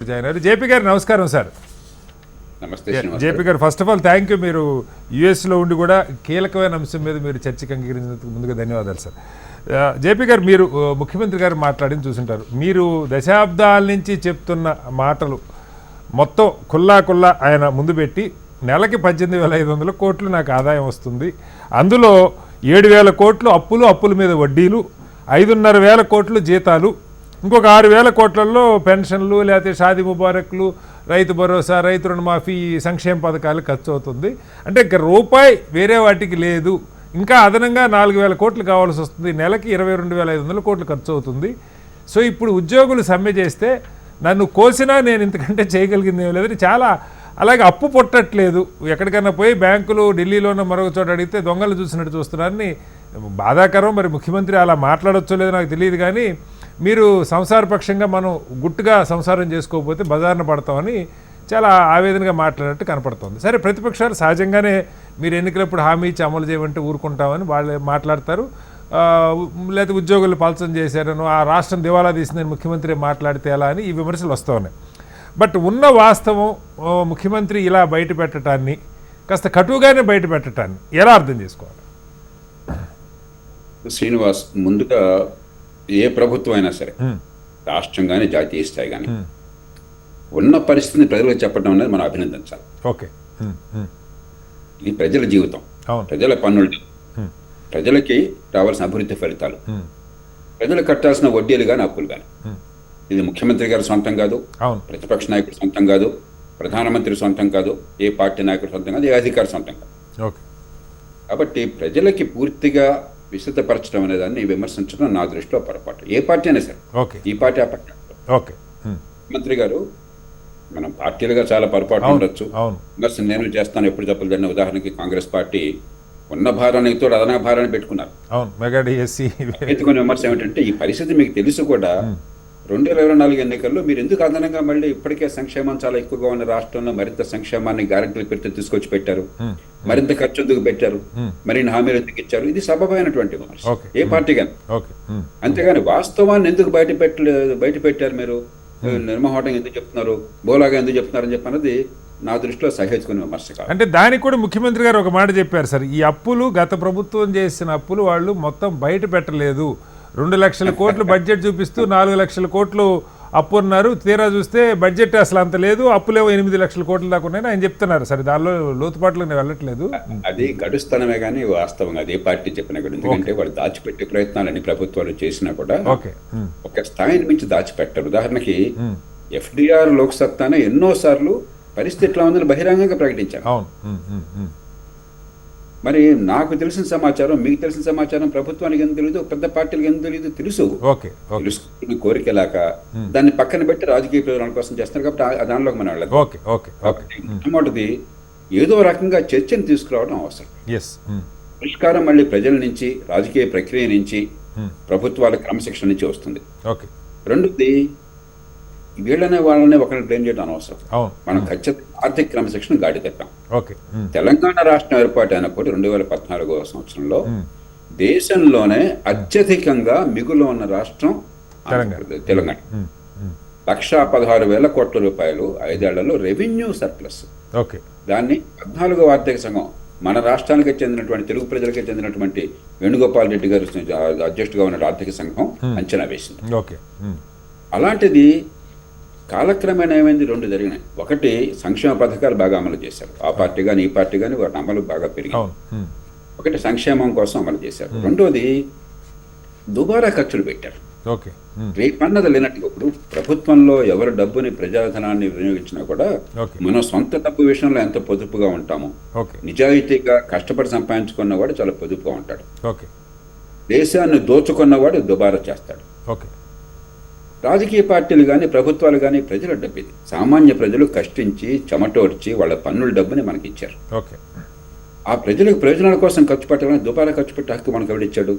JP గారు నమస్కారం sir. నమస్తే జేపీ గారు, first of all thank you. మీరు యుఎస్లో ఉండి కూడా కీలకమైన అంశం మీద మీరు చర్చకు అంగీకరించినందుకు ముందుగా ధన్యవాదాలు సార్. జేపీ గారు, మీరు ముఖ్యమంత్రి గారు మాట్లాడింది చూసుంటారు. మీరు దశాబ్దాల నుంచి చెప్తున్న మాటలు మొత్తం కుల్లా ఆయన ముందు పెట్టి నెలకి 18,500 కోట్లు నాకు ఆదాయం వస్తుంది, అందులో 7,000 కోట్లు అప్పుల మీద వడ్డీలు, 5,500 కోట్లు జీతాలు, ఇంకొక 6,000 కోట్లలో పెన్షన్లు, లేకపోతే షాదీ ముబారక్లు, రైతు భరోసా, రైతు రుణమాఫీ, సంక్షేమ పథకాలు ఖర్చు అవుతుంది. అంటే ఇక రూపాయి వేరే వాటికి లేదు. ఇంకా అదనంగా 4,000 కోట్లు కావాల్సి వస్తుంది. నెలకి 22,500 కోట్లు ఖర్చు అవుతుంది. సో ఇప్పుడు ఉద్యోగులు సమ్మె చేస్తే నన్ను కోసినా నేను ఇంతకంటే చేయగలిగింది ఏం లేదని చాలా, అలాగే అప్పు పుట్టట్లేదు. ఎక్కడికైనా పోయి బ్యాంకులు ఢిల్లీలోనో మరొక చోట అడిగితే దొంగలు చూసినట్టు చూస్తున్నారని బాధాకరం. మరి ముఖ్యమంత్రి అలా మాట్లాడొచ్చో లేదో నాకు తెలియదు, కానీ మీరు సంసారపక్షంగా మనం గుట్టుగా సంసారం చేసుకోకపోతే బజార్న పడతామని చాలా ఆవేదనగా మాట్లాడినట్టు కనపడుతుంది. సరే, ప్రతిపక్షాలు సహజంగానే మీరు ఎన్నికలప్పుడు హామీ ఇచ్చి అమలు చేయమంటే ఊరుకుంటామని వాళ్ళు మాట్లాడతారు. లేకపోతే ఉద్యోగులు పలసం చేశారను, ఆ రాష్ట్రం దివాలా తీసిందని ముఖ్యమంత్రి మాట్లాడితే ఎలా అని ఈ విమర్శలు వస్తూ ఉన్నాయి. బట్ ఉన్న వాస్తవం, ముఖ్యమంత్రి ఇలా బయట పెట్టడాన్ని, కాస్త కటువుగానే బయట పెట్టడాన్ని ఎలా అర్థం చేసుకోవాలి? శ్రీనివాస్, ముందుగా ఏ ప్రభుత్వం అయినా సరే, రాష్ట్రం కానీ జాతీయ స్థాయి కానీ, ఉన్న పరిస్థితిని ప్రజలకు చెప్పడం అనేది మనం అభినందించాలి. ఓకే, ఇది ప్రజల జీవితం, ప్రజల పన్నులు, ప్రజలకి రావాల్సిన అభివృద్ధి ఫలితాలు, ప్రజలు కట్టాల్సిన వడ్డీలు కానీ అప్పులు కానీ. ఇది ముఖ్యమంత్రి గారి సొంతం కాదు, ప్రతిపక్ష నాయకుడు సొంతం కాదు, ప్రధానమంత్రి సొంతం కాదు, ఏ పార్టీ నాయకుడు సొంతం కాదు, ఏ అధికారి సొంతం కాదు. కాబట్టి ప్రజలకి పూర్తిగా విస్తృతపరచడం అనే దాన్ని విమర్శించడం నా దృష్టిలో పొరపాటు. ఏ పార్టీ అయినా సరే, ఈ పార్టీ ఆ పార్టీ. ముఖ్యమంత్రి గారు, మనం పార్టీలుగా చాలా పొరపాటు ఉండొచ్చు, విమర్శ నేను చేస్తాను ఎప్పుడు తప్పదు. దాన్ని ఉదాహరణకి కాంగ్రెస్ పార్టీ ఉన్న భారానికి తోడు అదనపు భారాన్ని పెట్టుకున్నారు. ఎత్తుకునే విమర్శ ఏమిటంటే, ఈ పరిస్థితి మీకు తెలుసు కూడా 2024 ఎన్నికల్లో మీరు ఎందుకు అదనంగా మళ్ళీ ఇప్పటికే సంక్షేమం చాలా ఎక్కువగా ఉన్న రాష్ట్రంలో మరింత సంక్షేమాన్ని గ్యారెంటీలు పెడితే తీసుకొచ్చి పెట్టారు, మరింత ఖర్చు ఎందుకు పెట్టారు, మరిన్ని హామీలు ఎందుకు ఇచ్చారు? ఇది సబబైనటువంటి విమర్శ ఏ పార్టీ కానీ. అంతేగాని వాస్తవాన్ని ఎందుకు బయట పెట్టారు, మీరు నిర్మోహటంగా ఎందుకు చెప్తున్నారు, బోలాగా ఎందుకు చెప్తున్నారని చెప్పన్నది నా దృష్టిలో సహేతుకునే విమర్శ కాదు. అంటే దానికి కూడా ముఖ్యమంత్రి గారు ఒక మాట చెప్పారు సార్, ఈ అప్పులు గత ప్రభుత్వం చేసిన అప్పులు వాళ్ళు మొత్తం బయట పెట్టలేదు. 2 లక్షల కోట్లు బడ్జెట్ చూపిస్తూ 4 లక్షల కోట్లు అప్పు ఉన్నారు, తీరా చూస్తే బడ్జెట్ అసలు అంత లేదు, అప్పులేవో 8 లక్షల కోట్ల దాకా ఉన్నాయని ఆయన చెప్తున్నారు. సరే, దానిలో లోతుపాట్లు నేను వెళ్ళట్లేదు. అది గడుస్తానమే కానీ వాస్తవంగా అదే పార్టీ చెప్పిన కూడా. ఎందుకంటే వాళ్ళు దాచిపెట్టే ప్రయత్నాలని ప్రభుత్వాలు చేసినా కూడా ఒక స్థాయిని మించి దాచిపెట్టారు. ఉదాహరణకి ఎఫ్డిఆర్ లోక్సత్తానే ఎన్నోసార్లు పరిస్థితి ఎట్లా ఉందని బహిరంగంగా ప్రకటించారు. మరి నాకు తెలిసిన సమాచారం, మీకు తెలిసిన సమాచారం ప్రభుత్వానికి ఎందుకు తెలియదు, పెద్ద పార్టీలకు ఎందుకు తెలియదు? తెలుసు. తెలుసుకున్న కోరికలాక దాన్ని పక్కన పెట్టి రాజకీయ ప్రయోజనాల కోసం చేస్తారు. కాబట్టి దానిలోకి మనం వెళ్ళదు. మొట్టమొదటిది ఏదో రకంగా చర్చను తీసుకురావడం అవసరం. పరిష్కారం మళ్ళీ ప్రజల నుంచి, రాజకీయ ప్రక్రియ నుంచి, ప్రభుత్వాల క్రమశిక్షణ నుంచి వస్తుంది. రెండోది, వీళ్ళనే వాళ్ళనే ఒకరిని బ్లేమ్ చేయడం అనవసరం. మనం ఖచ్చితంగా ఆర్థిక క్రమశిక్షణ గాడి తప్పాం. తెలంగాణ రాష్ట్రం ఏర్పాటు అయినప్పుడు 2014వ సంవత్సరంలో దేశంలోనే అత్యధికంగా మిగులు ఉన్న రాష్ట్రం తెలంగాణ. 1,16,000 కోట్ల రూపాయలు 5 ఏళ్లలో రెవెన్యూ సర్ప్లస్. దాన్ని 14వ ఆర్థిక సంఘం, మన రాష్ట్రానికి చెందినటువంటి, తెలుగు ప్రజలకి చెందినటువంటి వేణుగోపాల్ రెడ్డి గారు అధ్యక్షుడిగా ఉన్న ఆర్థిక సంఘం అంచనా వేసింది. అలాంటిది కాలక్రమేణా ఏమైంది? 2 జరిగినాయి. ఒకటి, సంక్షేమ పథకాలు బాగా అమలు చేశారు. ఆ పార్టీ కానీ ఈ పార్టీ కానీ వాటి అమలు బాగా పెరిగింది. ఒకటి, సంక్షేమం కోసం అమలు చేశారు. రెండోది, దుబారా ఖర్చులు పెట్టారు. రేపన్నది లేనట్టుగా ఇప్పుడు ప్రభుత్వంలో ఎవరు డబ్బుని, ప్రజాధనాన్ని వినియోగించినా కూడా మనం సొంత డబ్బు విషయంలో ఎంత పొదుపుగా ఉంటామో, నిజాయితీగా కష్టపడి సంపాదించుకున్నవాడు చాలా పొదుపుగా ఉంటాడు. దేశాన్ని దోచుకున్నవాడు దుబారా చేస్తాడు. రాజకీయ పార్టీలు కానీ ప్రభుత్వాలు కానీ ప్రజల డబ్బు ఇది. సామాన్య ప్రజలు కష్టించి చెమటోడ్చి వాళ్ళ పన్నుల డబ్బుని మనకి ఇచ్చారు. ఆ ప్రజలకు ప్రయోజనాల కోసం ఖర్చు పెట్టాలని దుబారా ఖర్చు పెట్టే హక్కు మనకు ఎవడిచ్చాడు?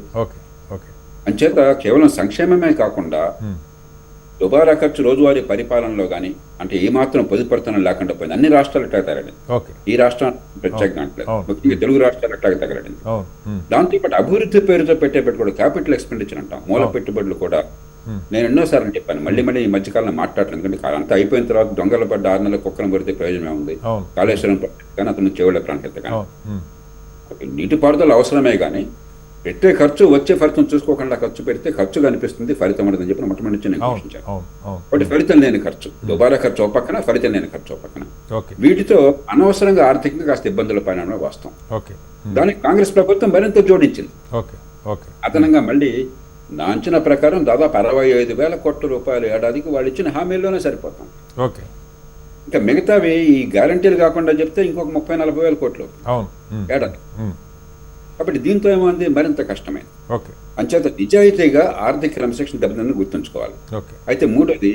అంచేత కేవలం సంక్షేమమే కాకుండా దుబారా ఖర్చు రోజువారీ పరిపాలనలో కానీ, అంటే ఏమాత్రం పొదుపడుతనం లేకుండా పోయింది. అన్ని రాష్ట్రాలు ఎట్లా తగలడింది, ఈ రాష్ట్రం ప్రత్యేకంగా అంటలేదు, ముఖ్యంగా తెలుగు రాష్ట్రాలు ఎట్లా తగలడింది. దాంతోపాటు అభివృద్ధి పేరుతో పెట్టే పెట్టుబడి, క్యాపిటల్ ఎక్స్పెండిచర్ అంటాం, మూల పెట్టుబడులు కూడా నేను ఎన్నోసార్లు చెప్పాను, మళ్ళీ మళ్ళీ ఈ మధ్యకాలంలో మాట్లాడలేదు, ఎందుకంటే అంతా అయిపోయిన తర్వాత దొంగలు పడ్డ 6 నెలల కుక్కను పడితే ప్రయోజనం ఉంది. అవును. కాళేశ్వరం ప్రాజెక్ట్ కానీ అతను చెవుల ప్రాంతం కానీ అవును. నీటిపారుదల అవసరమే కానీ పెట్టే ఖర్చు వచ్చే ఫలితం చూసుకోకుండా ఖర్చు పెడితే ఖర్చు కనిపిస్తుంది, ఫలితం ఉండదని చెప్పి మొట్టమొదటి నుంచి నేను ఘోషించాను. ఒకటి ఫలితం లేని ఖర్చు, దుబారా ఖర్చు ఒక పక్కన, ఫలితం లేని ఖర్చు ఒక పక్కన. ఓకే. వీటితో అనవసరంగా ఆర్థికంగా కాస్త ఇబ్బందుల పైన వాస్తవం. ఓకే. దానికి కాంగ్రెస్ ప్రభుత్వం మరింత జోడించింది. ఓకే. ఓకే. అదనంగా మళ్ళీ నా అంచనా ప్రకారం దాదాపు 65,000 కోట్ల రూపాయలు ఏడాదికి వాళ్ళు ఇచ్చిన హామీల్లోనే సరిపోతాం. ఓకే. ఇంకా మిగతావి ఈ గ్యారంటీలు కాకుండా చెప్తే ఇంకొక 30,000-40,000 కోట్లు అవును. ఏడాది. కాబట్టి దీంతో ఏమైంది, మరింత కష్టమైంది. ఓకే. అంచేత నిజాయితీగా ఆర్థిక క్రమశిక్షణ దెబ్బతిందని గుర్తుంచుకోవాలి. ఓకే. అయితే మూడోది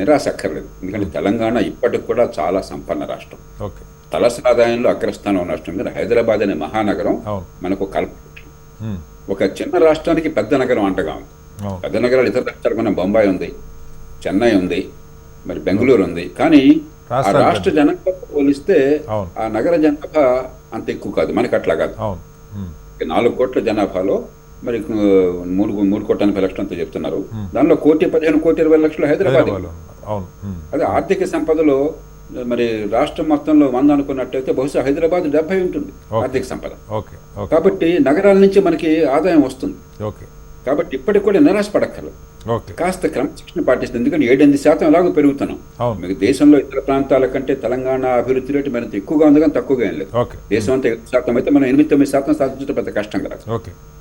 నిరాశ అక్కర్లేదు, ఎందుకంటే తెలంగాణ ఇప్పటికి కూడా చాలా సంపన్న రాష్ట్రం. ఓకే. తలసరి ఆదాయంలో అగ్రస్థానం ఉన్న రాష్ట్రం. కానీ హైదరాబాద్ అనే మహానగరం మనకు కల్పన. ఒక చిన్న రాష్ట్రానికి పెద్ద నగరం అంటగా ఉంది. పెద్ద నగరాలు ఇతర రాష్ట్రాలకు మన బొంబాయి ఉంది, చెన్నై ఉంది, మరి బెంగళూరు ఉంది. కానీ ఆ రాష్ట్ర జనాభా పోలిస్తే ఆ నగర జనాభా అంత ఎక్కువ కాదు, మనకి అట్లా కాదు. 4 కోట్ల జనాభాలో మరి 3 కోట్ల 80 లక్షలు అంతా చెప్తున్నారు. దానిలో 1,15,20,20 హైదరాబాద్. అదే ఆర్థిక సంపదలో మరి రాష్ట్రం మొత్తంలో 100 అనుకున్నట్టయితే బహుశా హైదరాబాద్ 70 ఉంటుంది ఆర్థిక సంపద. కాబట్టి నగరాల నుంచి మనకి ఆదాయం వస్తుంది. కాబట్టి ఇప్పటికి కూడా నిరాశపడక్కర్లేదు, కాస్త క్రమశిక్షణ పాటిస్తుంది. ఎందుకంటే 7-8% ఎలాగో పెరుగుతున్నాం. మీకు దేశంలో ఇతర ప్రాంతాల కంటే తెలంగాణ అభివృద్ధి రేటు మరింత ఎక్కువగా ఉంది, కానీ తక్కువగా ఏం లేదు. దేశం అంతా 7% అయితే మనం 8-9% సాధించడం పెద్ద కష్టం కదా.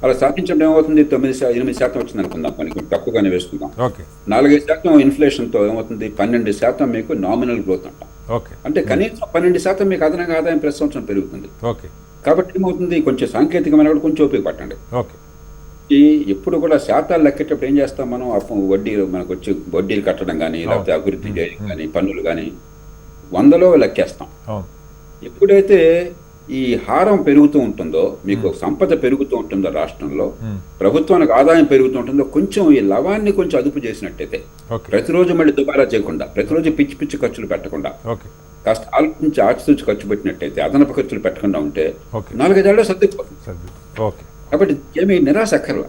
అలా సాధించడం ఏమవుతుంది, 9-8% వచ్చింది అనుకుందాం, మనకి తక్కువగానే వేసుకుందాం. 4-5% ఇన్ఫ్లేషన్తో ఏమవుతుంది, 12% మీకు నామినల్ గ్రోత్ అంటాం. అంటే కనీసం 12% మీకు అదనంగా ఆదాయం ప్రతి సంవత్సరం పెరుగుతుంది. కాబట్టి ఏమవుతుంది, కొంచెం సాంకేతికమైన కూడా కొంచెం ఓపిక పట్టండి. ఎప్పుడు కూడా శాతాలు లెక్కేటప్పుడు ఏం చేస్తాం మనం, వడ్డీ మనకు వచ్చి వడ్డీలు కట్టడం కానీ, లేకపోతే అభివృద్ధి చేయడం కానీ, పన్నులు కానీ 100లో లెక్కేస్తాం. ఎప్పుడైతే ఈ హారం పెరుగుతూ ఉంటుందో, మీకు సంపద పెరుగుతూ ఉంటుందో, రాష్ట్రంలో ప్రభుత్వానికి ఆదాయం పెరుగుతూ ఉంటుందో, కొంచెం ఈ లవాన్ని కొంచెం అదుపు చేసినట్టయితే, ప్రతిరోజు మళ్ళీ దుబారా చేయకుండా, ప్రతిరోజు పిచ్చి పిచ్చి ఖర్చులు పెట్టకుండా, కాస్త ఆలోచించి ఆచితూచి ఖర్చు పెట్టినట్టయితే, అదనపు ఖర్చులు పెట్టకుండా ఉంటే 4-5 ఏళ్ళలో సర్దుకుపోతుంది. కాబట్టి ఏమీ నిరాశ అక్కర్లా,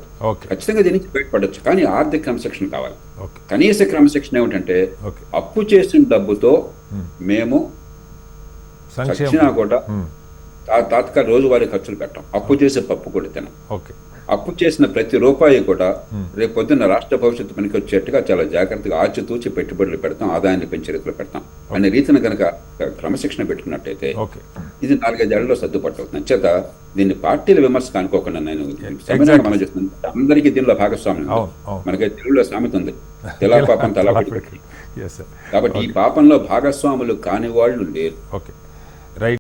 ఖచ్చితంగా దీని నుంచి బయటపడవచ్చు. కానీ ఆర్థిక క్రమశిక్షణ కావాలి. కనీస క్రమశిక్షణ ఏమిటంటే, అప్పు చేసిన డబ్బుతో మేము చచ్చినా కూడా తాత్కాలిక రోజువారీ ఖర్చులు పెట్టాం, అప్పు చేసే పప్పు కూడా తినాం. అప్పు చేసిన ప్రతి రూపాయి కూడా రేపు పొద్దున్న రాష్ట్ర భవిష్యత్తు పనికి వచ్చేట్టుగా చాలా జాగ్రత్తగా ఆచితూచి పెట్టుబడులు పెడతాం, ఆదాయాన్ని పెంచే రీతిలో పెడతాం అనే రీతిని కనుక క్రమశిక్షణ పెట్టుకున్నట్టయితే ఇది 4-5 ఏళ్లలో సర్దుపట్టవుతుంది. చేత దీన్ని పార్టీల విమర్శ అనుకోకుండా నేను మనం చేస్తున్నాను, అందరికీ దీనిలో భాగస్వామ్యం. మనకి తెలుగులో సామెత ఉంది, తెలా పాపం తలా. కాబట్టి ఈ పాపంలో భాగస్వాములు కాని వాళ్ళు లేరు.